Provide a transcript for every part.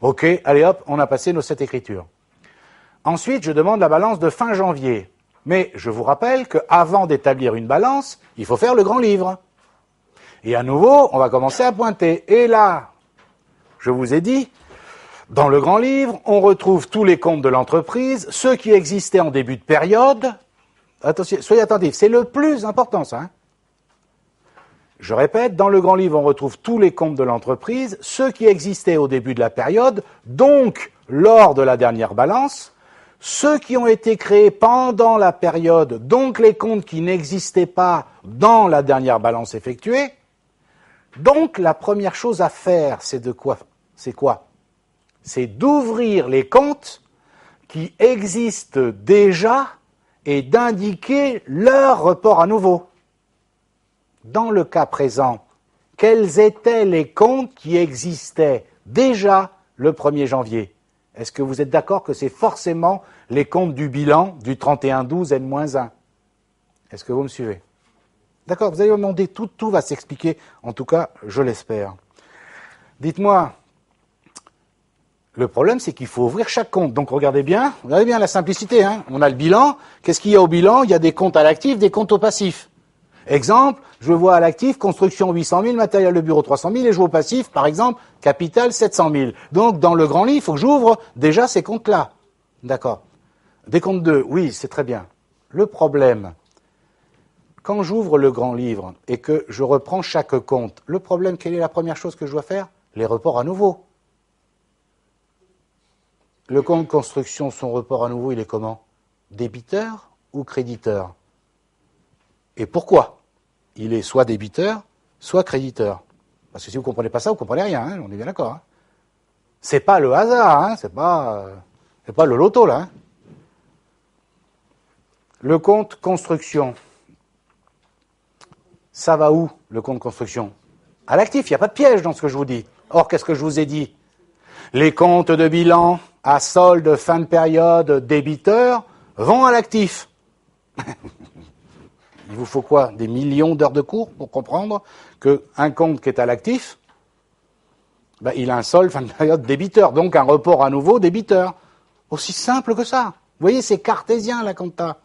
Ok, allez hop, on a passé nos 7 écritures. Ensuite, je demande la balance de fin janvier. Mais je vous rappelle qu'avant d'établir une balance, il faut faire le grand livre. Et à nouveau, on va commencer à pointer. Et là, je vous ai dit, dans le grand livre, on retrouve tous les comptes de l'entreprise, ceux qui existaient en début de période. Attention, soyez attentifs, c'est le plus important ça. Hein. Je répète, dans le grand livre, on retrouve tous les comptes de l'entreprise, ceux qui existaient au début de la période, donc lors de la dernière balance, ceux qui ont été créés pendant la période, donc les comptes qui n'existaient pas dans la dernière balance effectuée. Donc la première chose à faire, c'est de quoi? C'est quoi? C'est d'ouvrir les comptes qui existent déjà et d'indiquer leur report à nouveau. Dans le cas présent, quels étaient les comptes qui existaient déjà le 1er janvier? Est-ce que vous êtes d'accord que c'est forcément les comptes du bilan du 31-12 N-1? Est-ce que vous me suivez? D'accord, vous allez me demander, tout va s'expliquer, en tout cas, je l'espère. Dites-moi, le problème c'est qu'il faut ouvrir chaque compte. Donc regardez bien la simplicité. Hein. On a le bilan, qu'est-ce qu'il y a au bilan? Il y a des comptes à l'actif, des comptes au passif. Exemple, je vois à l'actif, construction 800 000, matériel de bureau 300 000, et je vois au passif, par exemple, capital 700 000. Donc, dans le grand livre, il faut que j'ouvre déjà ces comptes-là. D'accord. Des comptes 2, oui, c'est très bien. Le problème, quand j'ouvre le grand livre et que je reprends chaque compte, le problème, quelle est la première chose que je dois faire? Les reports à nouveau. Le compte construction, son report à nouveau, il est comment? Débiteur ou créditeur? Et pourquoi? Il est soit débiteur, soit créditeur. Parce que si vous ne comprenez pas ça, vous ne comprenez rien, hein, on est bien d'accord. Hein. C'est pas le hasard, hein, c'est pas le loto, là. Hein. Le compte construction, ça va où, le compte construction? À l'actif, il n'y a pas de piège dans ce que je vous dis. Or, qu'est-ce que je vous ai dit? Les comptes de bilan à solde fin de période débiteur vont à l'actif. Il vous faut quoi? Des millions d'heures de cours pour comprendre qu'un compte qui est à l'actif, ben, il a un solde fin de période débiteur, donc un report à nouveau débiteur. Aussi simple que ça. Vous voyez, c'est cartésien la compta.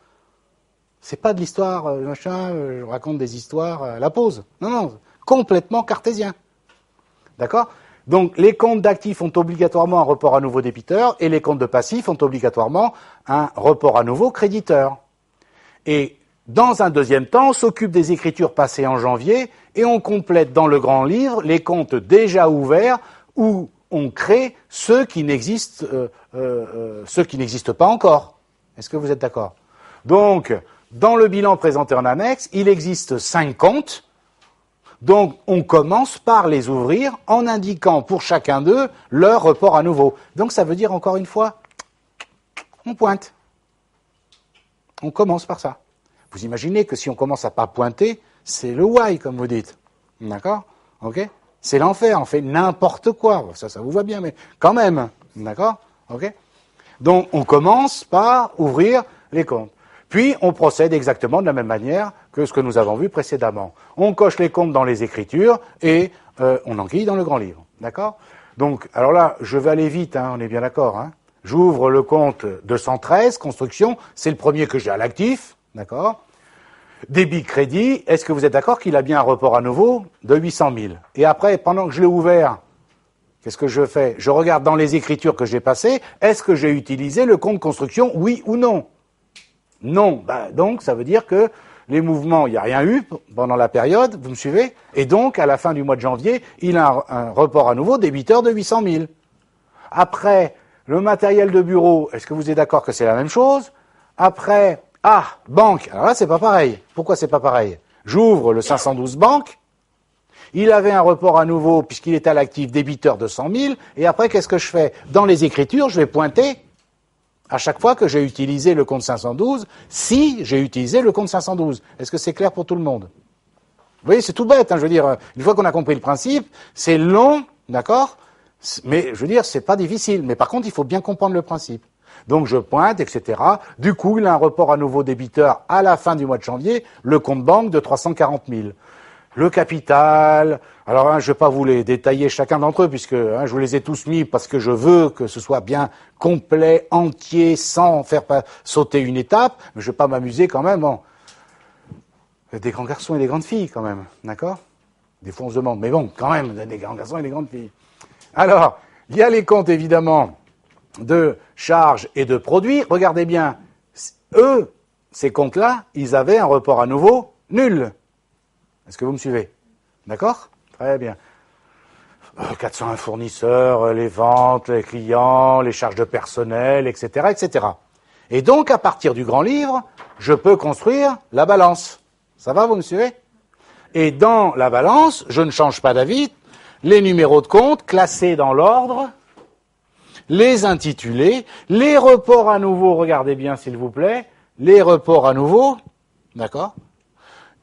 C'est pas de l'histoire, je raconte des histoires à la pause. Non, complètement cartésien. D'accord? Donc les comptes d'actifs ont obligatoirement un report à nouveau débiteur et les comptes de passifs ont obligatoirement un report à nouveau créditeur. Et dans un deuxième temps, on s'occupe des écritures passées en janvier et on complète dans le grand livre les comptes déjà ouverts où on crée ceux qui n'existent pas encore. Est-ce que vous êtes d'accord? Donc, dans le bilan présenté en annexe, il existe 5 comptes. Donc, on commence par les ouvrir en indiquant pour chacun d'eux leur report à nouveau. Donc, ça veut dire, encore une fois, on pointe. On commence par ça. Vous imaginez que si on commence à pas pointer, c'est le why, comme vous dites. D'accord? Ok? C'est l'enfer, on fait n'importe quoi. Ça vous va bien, mais quand même. D'accord? Ok? Donc, on commence par ouvrir les comptes. Puis, on procède exactement de la même manière que ce que nous avons vu précédemment. On coche les comptes dans les écritures et on enquille dans le grand livre. D'accord? Donc, alors là, je vais aller vite, hein, on est bien d'accord. Hein. J'ouvre le compte 213, construction, c'est le premier que j'ai à l'actif. D'accord? Débit crédit, est-ce que vous êtes d'accord qu'il a bien un report à nouveau de 800 000? Et après, pendant que je l'ai ouvert, qu'est-ce que je fais? Je regarde dans les écritures que j'ai passées, est-ce que j'ai utilisé le compte construction, oui ou non? Non. Donc, ça veut dire que les mouvements, il n'y a rien eu pendant la période, vous me suivez? Et donc, à la fin du mois de janvier, il a un report à nouveau débiteur de 800 000. Après, le matériel de bureau, est-ce que vous êtes d'accord que c'est la même chose? Après, banque. Alors là, c'est pas pareil. Pourquoi c'est pas pareil? J'ouvre le 512 banque. Il avait un report à nouveau, puisqu'il est à l'actif, débiteur de 100 000. Et après, qu'est-ce que je fais? Dans les écritures, je vais pointer à chaque fois que j'ai utilisé le compte 512, si j'ai utilisé le compte 512. Est-ce que c'est clair pour tout le monde? Vous voyez, c'est tout bête. Hein, je veux dire, une fois qu'on a compris le principe, c'est long, d'accord? Mais je veux dire, c'est pas difficile. Mais par contre, il faut bien comprendre le principe. Donc je pointe, etc. Du coup, il a un report à nouveau débiteur à la fin du mois de janvier, le compte banque de 340 000. le capital. Alors, je ne vais pas vous les détailler chacun d'entre eux, puisque je vous les ai tous mis parce que je veux que ce soit bien complet, entier, sans faire sauter une étape. Mais je ne vais pas m'amuser quand même. Bon. Des grands garçons et des grandes filles, quand même. D'accord? Des fois, on se demande. Mais bon, quand même, des grands garçons et des grandes filles. Alors, il y a les comptes, évidemment, de charges et de produits. Regardez bien. Eux, ces comptes-là, ils avaient un report à nouveau nul. Est-ce que vous me suivez? D'accord? Très bien. 401 fournisseurs, les ventes, les clients, les charges de personnel, etc., etc. Et donc, à partir du grand livre, je peux construire la balance. Ça va, vous me suivez? Et dans la balance, je ne change pas d'avis, les numéros de compte classés dans l'ordre, les intitulés, les reports à nouveau, regardez bien s'il vous plaît, les reports à nouveau, d'accord?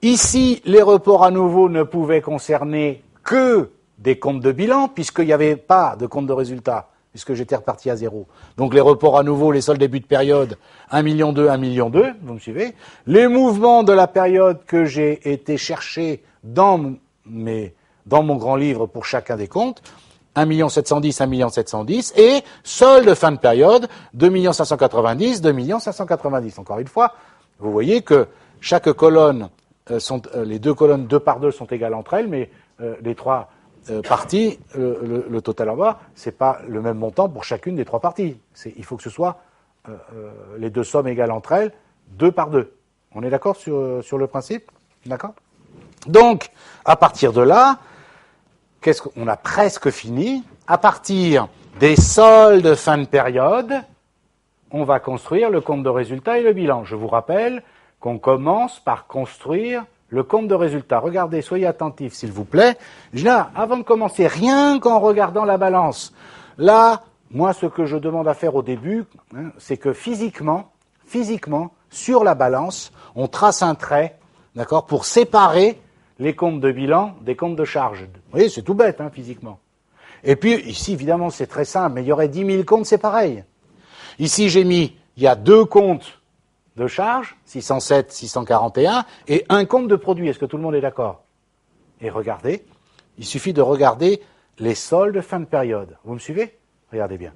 Ici, les reports à nouveau ne pouvaient concerner que des comptes de bilan, puisqu'il n'y avait pas de compte de résultat, puisque j'étais reparti à zéro. Donc les reports à nouveau, les soldes début de période, 1,2 million, 1,2 million, vous me suivez? Les mouvements de la période que j'ai été chercher dans mon grand livre pour chacun des comptes, 1 710 000, 1 710 000, et solde fin de période, 2 590 000, 2 590 000. Encore une fois, vous voyez que chaque colonne, les deux colonnes 2 par 2 sont égales entre elles, mais les trois parties, le total en bas, c'est pas le même montant pour chacune des trois parties. Il faut que ce soit les deux sommes égales entre elles, 2 par 2. On est d'accord sur le principe? D'accord? Donc, à partir de là, on a presque fini. À partir des soldes fin de période, on va construire le compte de résultat et le bilan. Je vous rappelle qu'on commence par construire le compte de résultat. Regardez, soyez attentifs s'il vous plaît. Là, avant de commencer, rien qu'en regardant la balance, là, moi ce que je demande à faire au début, c'est que physiquement, sur la balance, on trace un trait, d'accord, pour séparer les comptes de bilan des comptes de charge. Vous voyez, c'est tout bête, physiquement. Et puis, ici, évidemment, c'est très simple, mais il y aurait 10 000 comptes, c'est pareil. Ici, il y a 2 comptes de charge, 607, 641, et un compte de produit. Est-ce que tout le monde est d'accord? Et regardez, il suffit de regarder les soldes fin de période. Vous me suivez? Regardez bien.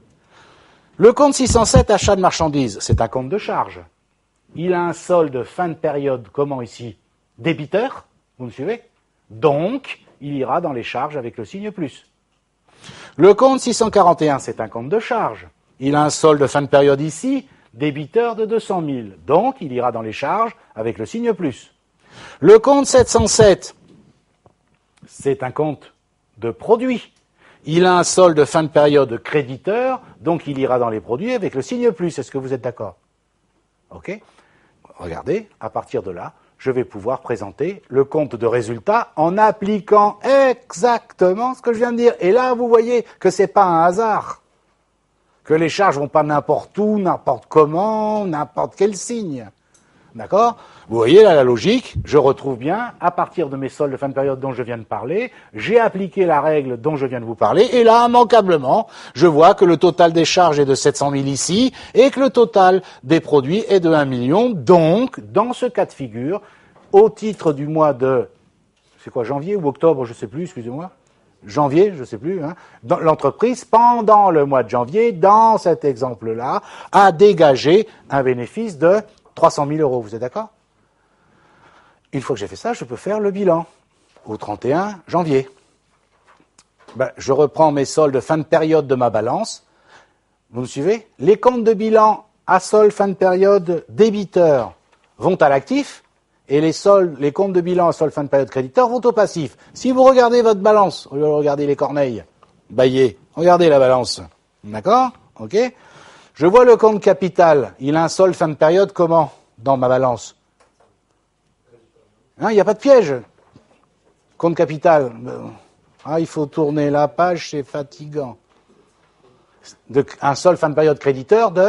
Le compte 607, achat de marchandises, c'est un compte de charge. Il a un solde fin de période, comment ici? Débiteur, vous me suivez? Donc, il ira dans les charges avec le signe plus. Le compte 641, c'est un compte de charge. Il a un solde fin de période ici, débiteur de 200 000. Donc, il ira dans les charges avec le signe plus. Le compte 707, c'est un compte de produit. Il a un solde fin de période créditeur, donc il ira dans les produits avec le signe plus. Est-ce que vous êtes d'accord? OK? Regardez, à partir de là, je vais pouvoir présenter le compte de résultat en appliquant exactement ce que je viens de dire. Et là, vous voyez que ce n'est pas un hasard, que les charges ne vont pas n'importe où, n'importe comment, n'importe quel signe. D'accord? Vous voyez là la logique, je retrouve bien, à partir de mes soldes de fin de période dont je viens de parler, j'ai appliqué la règle dont je viens de vous parler, et là, immanquablement, je vois que le total des charges est de 700 000 ici, et que le total des produits est de 1 million. Donc, dans ce cas de figure, au titre du mois de, c'est quoi, janvier ou octobre, je ne sais plus, excusez-moi, janvier, je ne sais plus, dans l'entreprise, pendant le mois de janvier, dans cet exemple-là, a dégagé un bénéfice de 300 000 euros, vous êtes d'accord? Une fois que j'ai fait ça, je peux faire le bilan au 31 janvier. Je reprends mes soldes fin de période de ma balance. Vous me suivez? Les comptes de bilan à solde fin de période débiteur vont à l'actif et les comptes de bilan à solde fin de période créditeur vont au passif. Si vous regardez votre balance, au lieu de regarder les corneilles, regardez la balance. D'accord? OK? Je vois le compte capital, il a un solde fin de période comment dans ma balance? Il n'y a pas de piège. Compte capital. Il faut tourner la page, c'est fatigant. Un solde fin de période créditeur de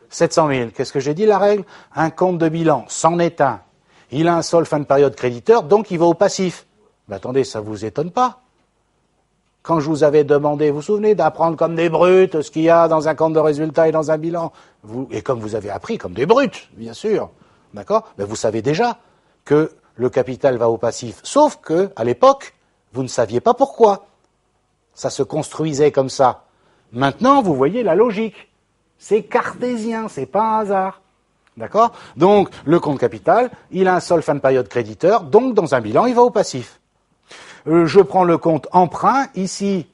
700 000. Qu'est-ce que j'ai dit la règle? Un compte de bilan c'en est un. Il a un solde fin de période créditeur, donc il va au passif. Mais attendez, ça ne vous étonne pas? Quand je vous avais demandé, vous vous souvenez, d'apprendre comme des brutes ce qu'il y a dans un compte de résultat et dans un bilan, et comme vous avez appris comme des brutes, bien sûr, d'accord, vous savez déjà que le capital va au passif. Sauf que, à l'époque, vous ne saviez pas pourquoi. Ça se construisait comme ça. Maintenant, vous voyez la logique. C'est cartésien, c'est pas un hasard. D'accord? Donc, le compte capital, il a un solde fin de période créditeur, donc dans un bilan, il va au passif. Je prends le compte emprunt, ici,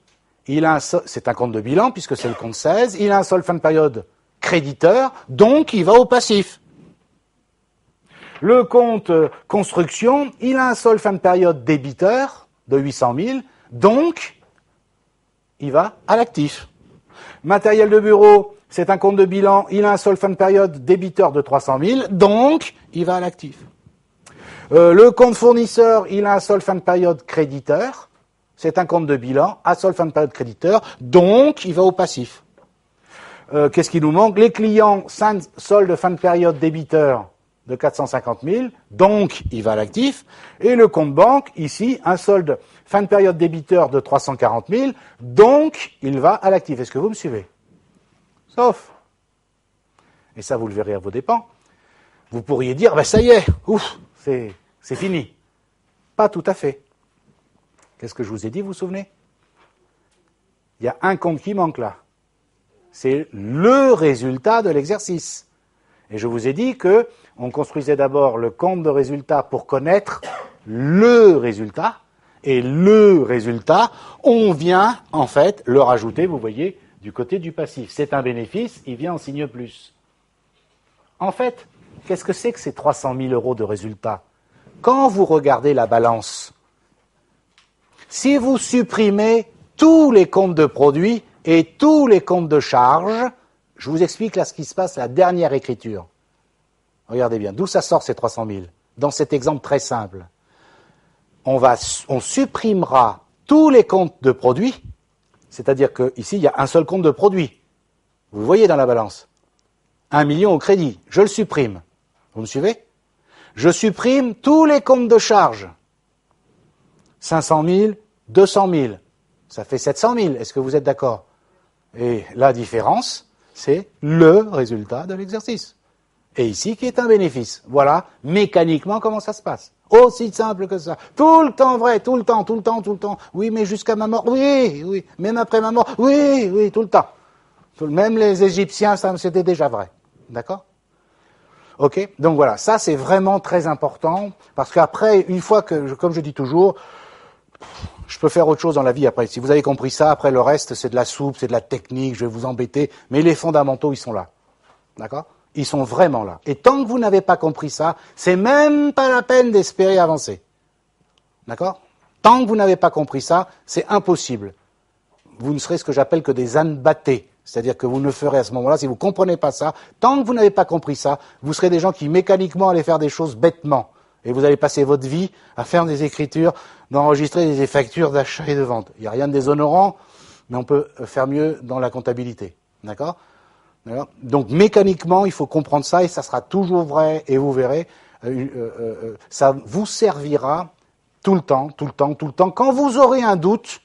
c'est un compte de bilan, puisque c'est le compte 16, il a un solde fin de période créditeur, donc il va au passif. Le compte construction, il a un solde fin de période débiteur de 800 000, donc il va à l'actif. Matériel de bureau, c'est un compte de bilan, il a un solde fin de période débiteur de 300 000, donc il va à l'actif. Le compte fournisseur, il a un solde fin de période créditeur, c'est un compte de bilan, à solde fin de période créditeur, donc il va au passif. Qu'est-ce qui nous manque? Les clients, solde fin de période débiteur de 450 000, donc il va à l'actif. Et le compte banque, ici, un solde fin de période débiteur de 340 000, donc il va à l'actif. Est-ce que vous me suivez? Sauf, et ça vous le verrez à vos dépens, vous pourriez dire, ben ça y est, ouf, c'est fini. Pas tout à fait. Qu'est-ce que je vous ai dit, vous vous souvenez? Il y a un compte qui manque là. C'est le résultat de l'exercice. Et je vous ai dit que on construisait d'abord le compte de résultat pour connaître le résultat. Et le résultat, on vient en fait le rajouter, vous voyez, du côté du passif. C'est un bénéfice, il vient en signe plus. En fait, qu'est-ce que c'est que ces 300 000 euros de résultat? Quand vous regardez la balance, si vous supprimez tous les comptes de produits et tous les comptes de charges, je vous explique là ce qui se passe, la dernière écriture. Regardez bien, d'où ça sort ces 300 000? Dans cet exemple très simple. On supprimera tous les comptes de produits, c'est-à-dire qu'ici, il y a un seul compte de produits. Vous le voyez dans la balance. 1 million au crédit, je le supprime. Vous me suivez? Je supprime tous les comptes de charges. 500 000, 200 000, ça fait 700 000. Est-ce que vous êtes d'accord? Et la différence, c'est le résultat de l'exercice. Et ici, qui est un bénéfice. Voilà, mécaniquement, comment ça se passe. Aussi simple que ça. Tout le temps vrai, tout le temps. Oui, mais jusqu'à ma mort, oui. Même après ma mort, oui, tout le temps. Même les Égyptiens, ça, c'était déjà vrai. D'accord? Ok? Donc voilà, ça c'est vraiment très important, parce qu'après, une fois que, comme je dis toujours, je peux faire autre chose dans la vie après. Si vous avez compris ça, après le reste, c'est de la soupe, c'est de la technique, je vais vous embêter, mais les fondamentaux, ils sont là. D'accord? Ils sont vraiment là. Et tant que vous n'avez pas compris ça, c'est même pas la peine d'espérer avancer. D'accord? Tant que vous n'avez pas compris ça, c'est impossible. Vous ne serez ce que j'appelle que des ânes battés. C'est-à-dire que vous ne ferez à ce moment-là, si vous ne comprenez pas ça, tant que vous n'avez pas compris ça, vous serez des gens qui mécaniquement allaient faire des choses bêtement. Et vous allez passer votre vie à faire des écritures, d'enregistrer des factures d'achat et de vente. Il n'y a rien de déshonorant, mais on peut faire mieux dans la comptabilité. D'accord? Donc mécaniquement, il faut comprendre ça et ça sera toujours vrai et vous verrez, ça vous servira tout le temps. Quand vous aurez un doute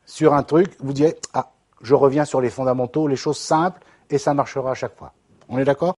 sur un truc, vous direz, je reviens sur les fondamentaux, les choses simples et ça marchera à chaque fois. On est d'accord?